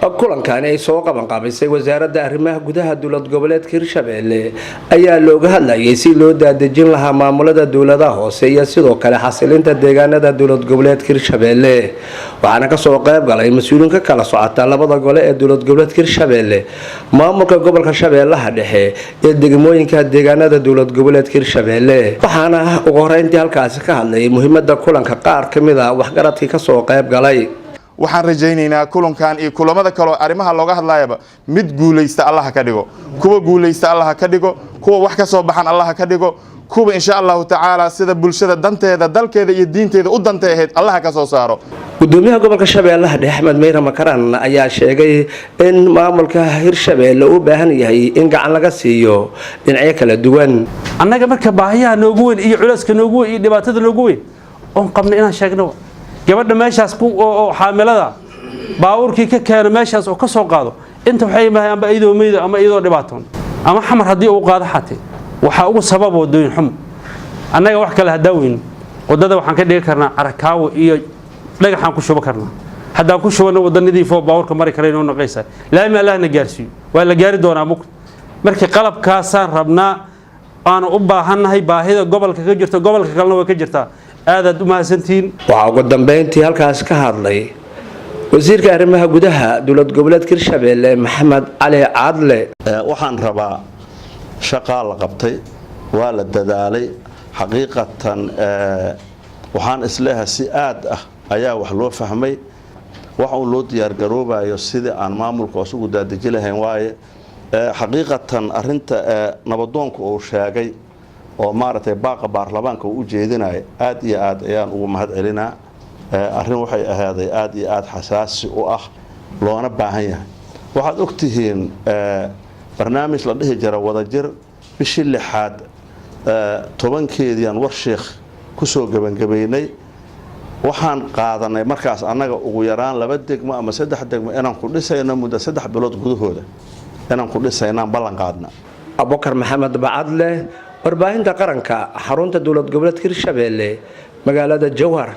kulankaani ay soo qaban qaabisay wasaaradda arrimaha gudaha dowlad goboleedka Hirshabelle ayaa looga hadlayay si loo daadejin lahaa maamulada dowladaha hoose iyo sidoo kale xasilinta deegaanada dowlad goboleedka Hirshabelle waxaana ka soo qayb galay mas'uuliin ka kala socota labada gole ee dowlad goboleedka Hirshabelle maamulka gobolka Shabeellaha Dhexe iyo degmooyinka deegaanada dowlad goboleedka Hirshabelle waxaana ugu horeyntii halkaas ka hadlay muhiimadda kulanka qaar kamid ah waxgaradkii ka soo qayb galay waxaan rajaynaynaa kulankan iyo kulamada kale arimaha looga hadlayaba mid guuleysta Allah ka dhigo kuwa guuleysta Allah ka dhigo kuwa wax ka soo baxan Allah ka dhigo kuwa insha Allah ta'ala sida bulshada danteeda dalkeeda iyo diinteeda u danteeyahay Allah ka soo saaro gudoomiyaha gobolka Shabeellaha Dhexe Axmed Meyra Makaran ayaa sheegay in maamulka Hirshabelle uu baahan yahay in gacan laga siiyo dhinacyo kala duwan annaga marka baahiyaha noogu weyn iyo culayska noogu weyn iyo dhibaatada noogu weyn oo qabna inaan sheegno gabadha meeshaas oo xaamilada baawurkii ka keenay meeshaas oo ka soo qaado inta waxay maahay amba iyadoo meeydo ama iyadoo dhibaatoon ama xamar hadii uu qaado xatay waxa ugu sabab wadooyin xum annaga wax kale hadaawin wadada waxaan ka dhigi karnaa arakaawo iyo dhagaxan ku shuba karnaa haddaan ku shubano wadanadii foo baawurka mari kareen oo naqaysa laami Allahna gaarsiyo waa la gaari doonaa markii qalabkaasaan rabnaa aan u baahanahay baahida gobolka ka jirto gobolka kalena way ka jirtaa aad u mahadsantiin waxa ugu dambeyntii halkaas ka hadlay wasiirka arrimaha gudaha dowlad goboleedka Hirshabelle Maxamed Cali Caadle waxaan rabaa shaqo la qabtay waa la dadaalay xaqiiqatan waxaan isleeyahay si aad ah ayaa wax loo fahmay waxa uu loo diyaar garoobayo sidii aan maamulka isugu daadejin lahayn waaye xaqiiqatan arinta nabadoonku uu sheegay oo maartay baaqa baarlamaanka uu jeedinay aad iyo aad ayaan ugu mahad celinaa arin waxay ahaaday aad iyo aad xasaasi u ah loona baahan yahay waxaad ogtihiin barnaamij la dhihi jira wadajir bishii lixaad 10keedii war sheekh ku soo gabangabeynay waxaan qaadanay markaas annaga ugu yaraan 2 degmo ama 3 degmo inaan ku dhisayno muddo 3 bilood gudahooda inaan ku dhisaynaan ballan qaadna Abubakar Maxamed Bacadle warbaahinta qaranka xarunta dowlad goboleedka Hirshabelle magaalada Jowhar